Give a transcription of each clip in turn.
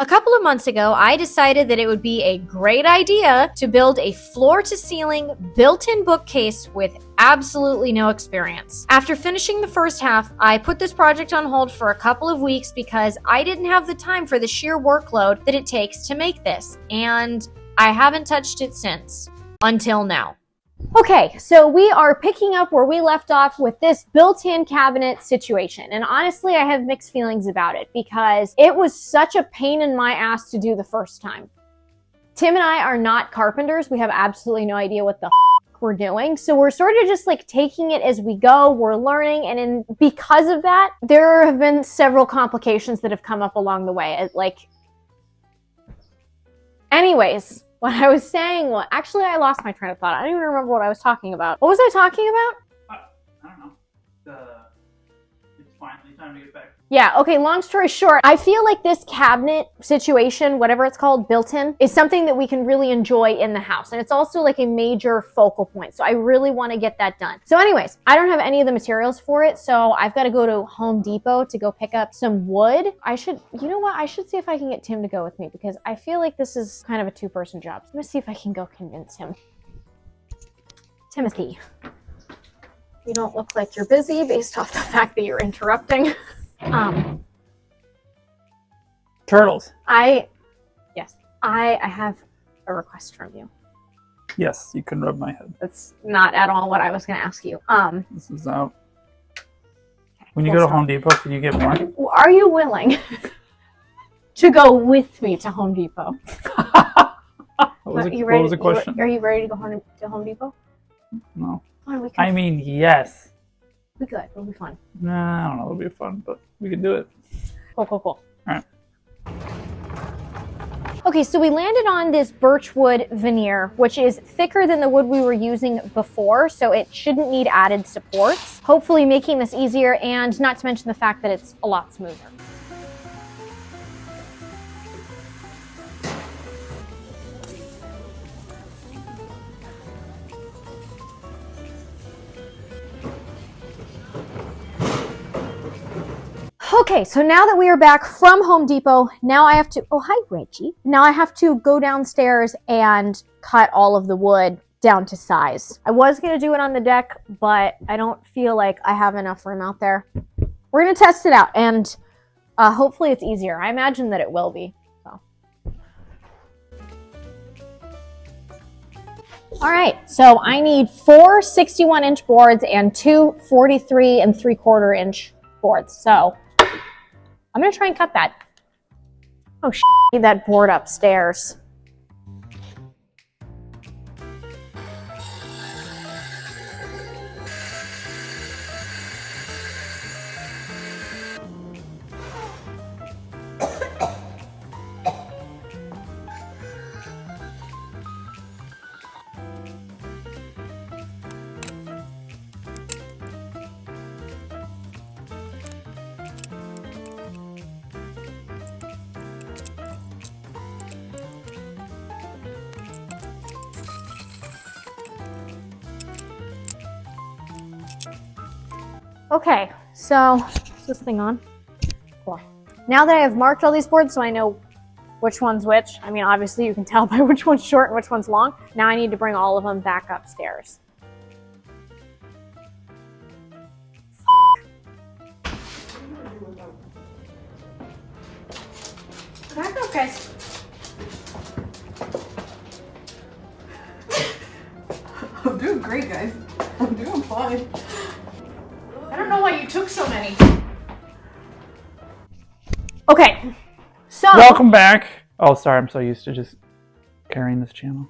A couple of months ago, I decided that it would be a great idea to build a floor-to-ceiling built-in bookcase with absolutely no experience. After finishing the first half, I put this project on hold for a couple of weeks because I didn't have the time for the sheer workload that it takes to make this, and I haven't touched it since. Until now. Okay, so we are picking up where we left off with this built-in cabinet situation. And honestly, I have mixed feelings about it because it was such a pain in my ass to do the first time. Tim and I are not carpenters. We have absolutely no idea what the we're doing. So we're sort of just like taking it as we go. We're learning. And because of that, there have been several complications that have come up along the way. Anyways. What I was saying was, actually, I lost my train of thought. I don't even remember what I was talking about. What was I talking about? I don't know. It's finally time to get back. Yeah, okay, long story short, I feel like this cabinet situation, whatever it's called, built-in, is something that we can really enjoy in the house. And it's also like a major focal point. So I really want to get that done. So anyways, I don't have any of the materials for it. So I've got to go to Home Depot to go pick up some wood. You know what? I should see if I can get Tim to go with me because I feel like this is kind of a two-person job. So I'm going to see if I can go convince him. Timothy, you don't look like you're busy based off the fact that you're interrupting. Turtles. I have a request from you. Yes, you can rub my head. That's not at all what I was going to ask you. This is out. When you go to Home Depot, can you get more? Are you willing to go with me to Home Depot? What was the question? Are you ready to go to Home Depot? No. I mean, yes. We good. It'll be fun. Nah, I don't know. It'll be fun, but we can do it. Cool. All right. Okay, so we landed on this birchwood veneer, which is thicker than the wood we were using before, so it shouldn't need added supports. Hopefully making this easier, and not to mention the fact that it's a lot smoother. Okay, so now that we are back from Home Depot, now I have to, oh, hi, Reggie. Now I have to go downstairs and cut all of the wood down to size. I was going to do it on the deck, but I don't feel like I have enough room out there. We're going to test it out, and hopefully it's easier. I imagine that it will be. So. All right, so I need 4 61-inch boards and 2 43 3/4-inch boards. So I'm going to try and cut that. Oh, I need that board upstairs. Okay, so is this thing on? Cool. Now that I have marked all these boards so I know which one's which, I mean, obviously you can tell by which one's short and which one's long. Now I need to bring all of them back upstairs. Back up, guys. I'm doing great, guys. I'm doing fine. I don't know why you took so many. Okay, so Welcome back. Oh, sorry. I'm so used to just carrying this channel.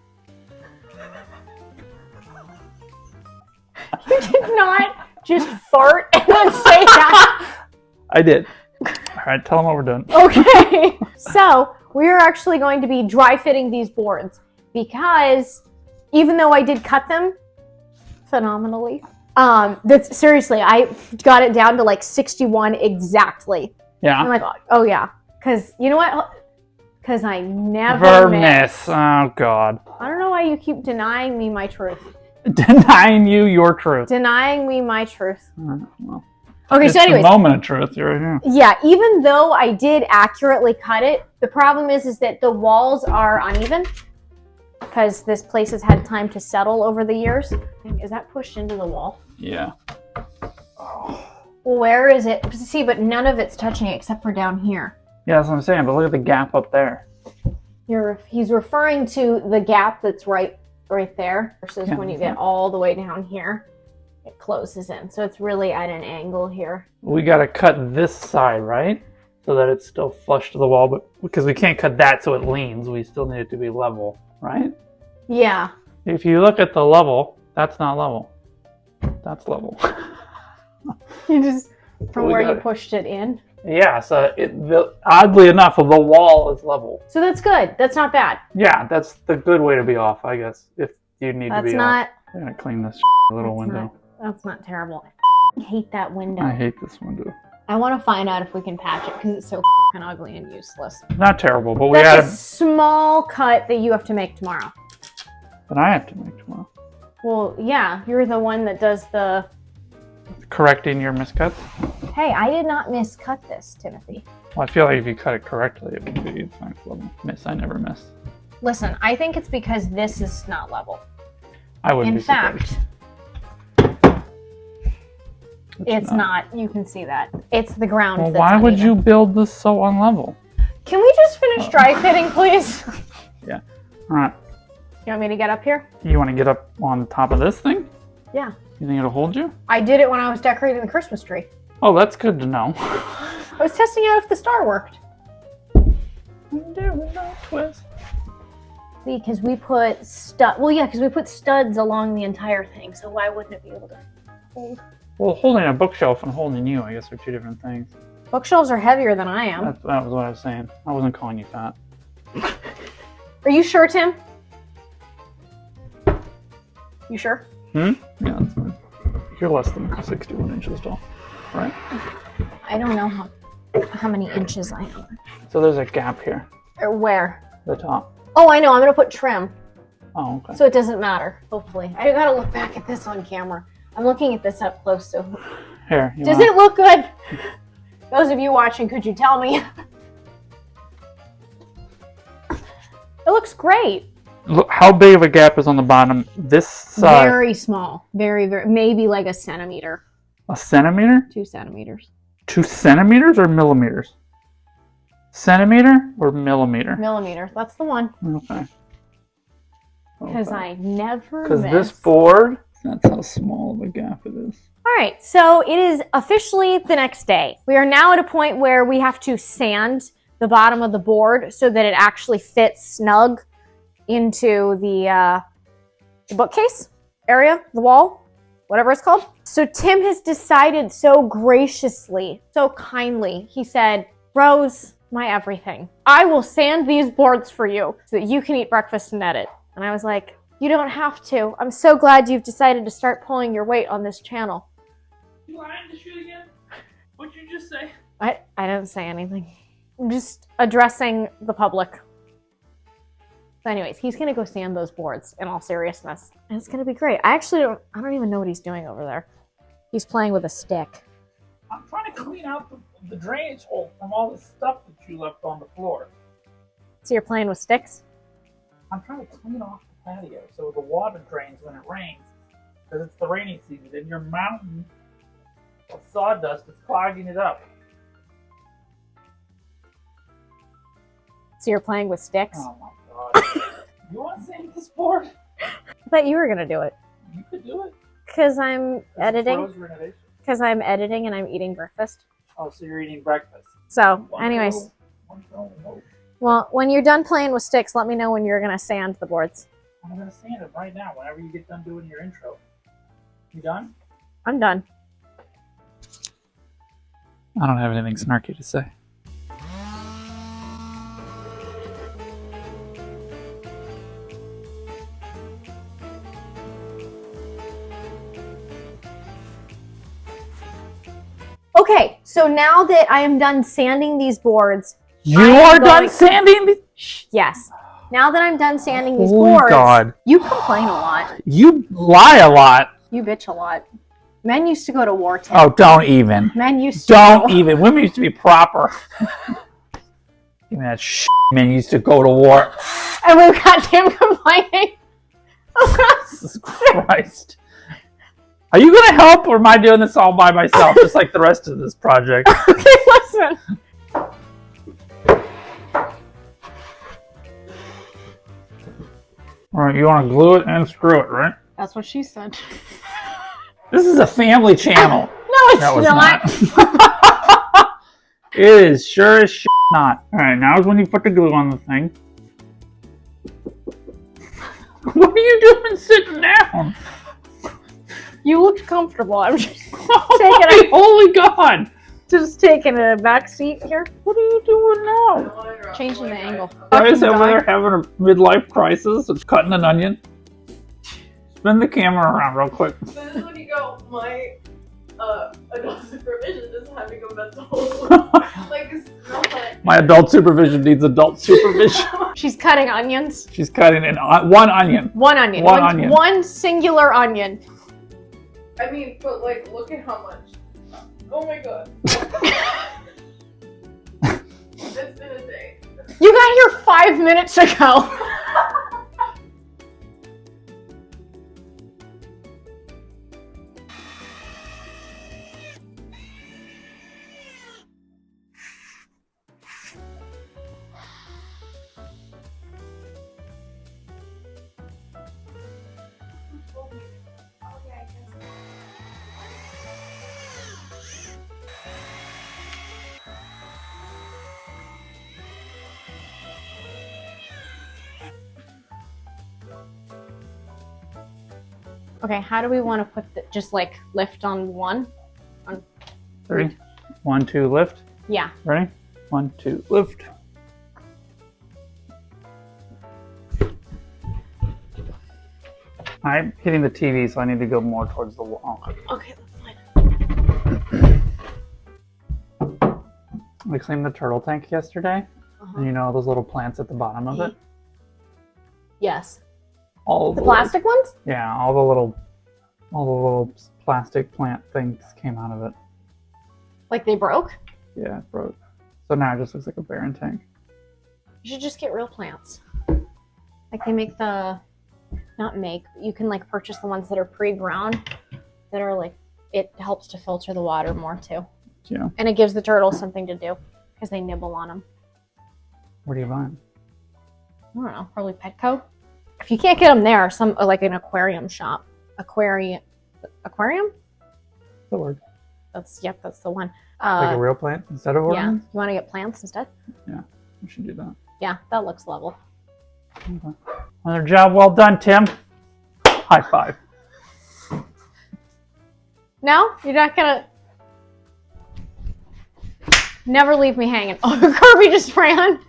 you did not just fart and then say that. I did. All right. Tell them what we're doing. Okay, so we're actually going to be dry fitting these boards because even though I did cut them phenomenally, that's seriously, I got it down to like 61 exactly. Yeah. I'm like, oh yeah, because you know what? Because I never miss. Oh, God. I don't know why you keep denying me my truth. Denying you your truth. Denying me my truth. Well, Okay, it's so anyways. a moment of truth. You're right here. Yeah, even though I did accurately cut it, The problem is that the walls are uneven because this place has had time to settle over the years. Is that pushed into the wall? Yeah. Well, where is it? See, but none of it's touching it except for down here. Yeah, that's what I'm saying. But look at the gap up there. He's referring to the gap that's right there versus when you get all the way down here, it closes in. So it's really at an angle here. We got to cut this side, right? So that it's still flush to the wall, but because we can't cut that so it leans, we still need it to be level, right? Yeah. If you look at the level, that's not level. That's level. You just from where you pushed it in. Yeah, so oddly enough, the wall is level. So that's good. That's not bad. Yeah, that's the good way to be off, I guess. If you need to be off. I'm gonna clean this little window. That's not terrible. I hate that window. I hate this window. I want to find out if we can patch it because it's so ugly and useless. Not terrible, but we That's a small cut that you have to make tomorrow. That I have to make tomorrow. Well, yeah, you're the one that does the correcting your miscuts. Hey, I did not miscut this, Timothy. Well, I feel like if you cut it correctly, it would be nice level. Miss, I never miss. Listen, I think it's because this is not level. I wouldn't be surprised. It's not. You can see that. It's the ground. Well, that's why would uneven. you build this so unlevel? Can we just finish dry fitting, please? Yeah. All right. You want me to get up here? You want to get up on top of this thing? Yeah. You think it'll hold you? I did it when I was decorating the Christmas tree. Oh, that's good to know. I was testing out if the star worked. Twist. Because we put because we put studs along the entire thing, so why wouldn't it be able to hold? Well, holding a bookshelf and holding you, I guess, are two different things. Bookshelves are heavier than I am. That was what I was saying. I wasn't calling you fat. Are you sure, Tim? You sure? Yeah, that's fine. You're less than 61 inches tall, right? I don't know how many inches I am. So there's a gap here. Or where? The top. Oh, I know. I'm going to put trim. Oh, okay. So it doesn't matter, hopefully. I got to look back at this on camera. I'm looking at this up close, so... Here. Does it look good? Those of you watching, could you tell me? It looks great. Look, how big of a gap is on the bottom? This side. Very small. Very, very... Maybe like a centimeter. A centimeter? 2 centimeters. 2 centimeters or millimeters? Centimeter or millimeter? Millimeter. That's the one. Okay. Because I never Because miss. this board, that's how small of a gap it is. All right, so it is officially the next day. We are now at a point where we have to sand the bottom of the board so that it actually fits snug into the bookcase area, the wall, whatever it's called. So Tim has decided so graciously, so kindly, he said, Rose, my everything, I will sand these boards for you so that you can eat breakfast and edit. And I was like, you don't have to. I'm so glad you've decided to start pulling your weight on this channel. You lying to shoot again? What'd you just say? I didn't say anything. I'm just addressing the public. So anyways, he's going to go sand those boards in all seriousness. And it's going to be great. I don't even know what he's doing over there. He's playing with a stick. I'm trying to clean out the drainage hole from all the stuff that you left on the floor. So you're playing with sticks? I'm trying to clean off the patio so the water drains when it rains. Because it's the rainy season and your mountain of sawdust is clogging it up. So you're playing with sticks? Oh my god. You want to sand this board? I thought you were going to do it. You could do it. Because I'm editing. Renovation. Because I'm editing and I'm eating breakfast. Oh, so you're eating breakfast. So, anyways. Well, when you're done playing with sticks, let me know when you're going to sand the boards. I'm going to sand it right now whenever you get done doing your intro. You done? I'm done. I don't have anything snarky to say. Okay, so now that I am done sanding these boards... You are done sanding? Yes. Now that I'm done sanding these Holy boards... God. You complain a lot. You lie a lot. You bitch a lot. Men used to go to war, Tim. Oh, don't even. Men used to Don't even. Women used to be proper. Give me that man used to go to war. And we've got Tim complaining. Jesus Christ. Are you going to help, or am I doing this all by myself, just like the rest of this project? Okay, listen. All right, you want to glue it and screw it, right? That's what she said. This is a family channel. No, it's That was not. It is sure as not. All right, now is when you put the glue on the thing. What are you doing sitting down? You looked comfortable. I'm just Holy God! taking a back seat here. What are you doing now? changing the angle. Guys over there having a midlife crisis of cutting an onion. Spin the camera around real quick. So this is when you go, my adult supervision is having a mental like it's not like My adult supervision needs adult supervision. She's cutting onions. She's cutting one onion. One onion. One onion. One singular onion. I mean, but like look at how much. Oh my god. It's been a day. You got here 5 minutes ago. Okay, how do we want to put just like lift on one? 3, 1, 2, lift. Yeah. Ready? 1, 2, lift. I'm hitting the TV, so I need to go more towards the wall. Okay, that's fine. We cleaned the turtle tank yesterday, and you know those little plants at the bottom of it? Yes. All The plastic ones? Yeah, all the little plastic plant things came out of it. Like they broke? Yeah, it broke. So now it just looks like a barren tank. You should just get real plants. Like they make you can like purchase the ones that are pre-grown that are like, it helps to filter the water more too. Yeah. And it gives the turtles something to do because they nibble on them. What are you buying? I don't know, probably Petco. If you can't get them there, some like an aquarium shop. Aquarium? The word. That's the one. Like a real plant instead of Yeah. ornaments? You want to get plants instead? Yeah, we should do that. Yeah, that looks level. Okay. Another job well done, Tim. High five. No? You're not gonna... Never leave me hanging. Oh, Kirby just ran.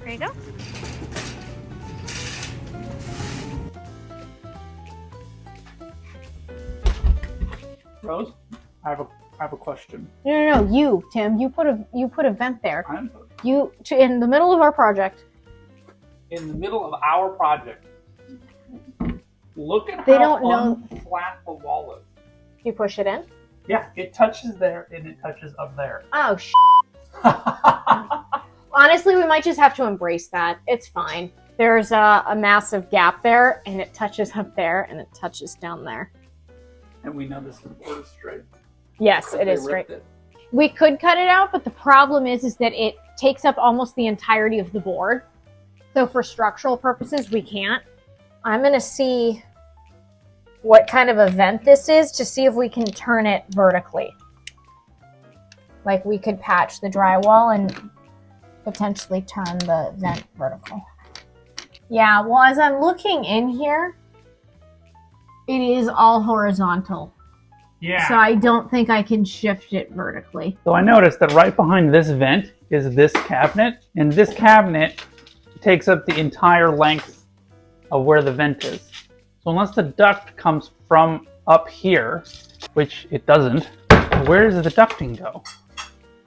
There you go. Rose, I have a question. No, you, Tim. You put a vent there. I'm In the middle of our project. in the middle of our project. Look at They how don't know- flat the wall is. You push it in. Yeah, it touches there and it touches up there. Oh, honestly, we might just have to embrace that. It's fine. There's a massive gap there, and it touches up there, and it touches down there. And we know this board is straight. Yes, it They is straight. ripped it. We could cut it out, but the problem is that it takes up almost the entirety of the board. So for structural purposes, we can't. I'm going to see what kind of a vent this is to see if we can turn it vertically. Like we could patch the drywall and potentially turn the vent vertical. Yeah, well, as I'm looking in here, it is all horizontal. Yeah. So I don't think I can shift it vertically. So I noticed that right behind this vent is this cabinet, and this cabinet takes up the entire length of where the vent is. So unless the duct comes from up here, which it doesn't, where does the ducting go?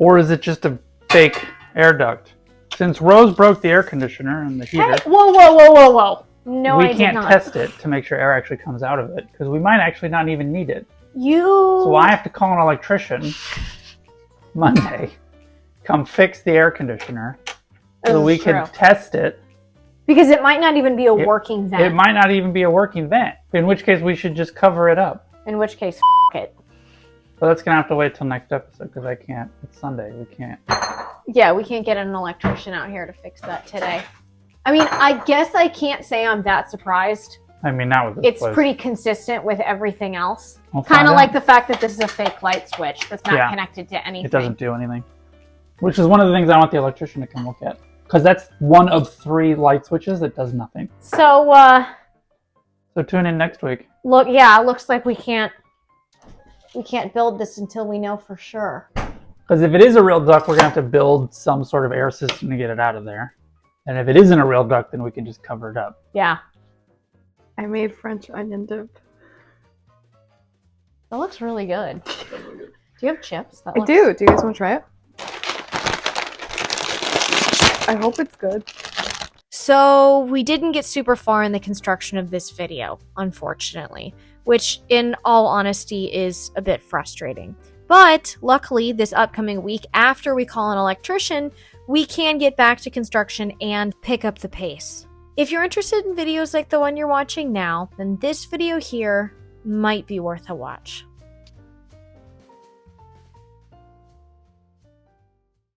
Or is it just a fake air duct? Since Rose broke the air conditioner and the heater, Hey, whoa. No, we I did can't not. test it to make sure air actually comes out of it because we might actually not even need it. You. So I have to call an electrician Monday, come fix the air conditioner so that we can test it. Because it might not even be a working vent. It might not even be a working vent, in which case we should just cover it up. In which case, it. But that's going to have to wait till next episode because I can't. It's Sunday. We can't. Yeah, we can't get an electrician out here to fix that today. I mean, I guess I can't say I'm that surprised. I mean, not with this It's place. pretty consistent with everything else. We'll Kind find of out. like the fact that this is a fake light switch that's not Yeah. connected to anything. It doesn't do anything. Which is one of the things I want the electrician to come look at. Because that's one of 3 light switches that does nothing. So, So tune in next week. look, yeah, it looks like we can't build this until we know for sure. Because if it is a real duct, we're going to have to build some sort of air system to get it out of there. And if it isn't a real duct, then we can just cover it up. Yeah. I made French onion dip. That looks really good. Do you have chips? That I looks... do. Do you guys want to try it? I hope it's good. So we didn't get super far in the construction of this video, unfortunately, which in all honesty is a bit frustrating. But luckily, this upcoming week, after we call an electrician, we can get back to construction and pick up the pace. If you're interested in videos like the one you're watching now, then this video here might be worth a watch.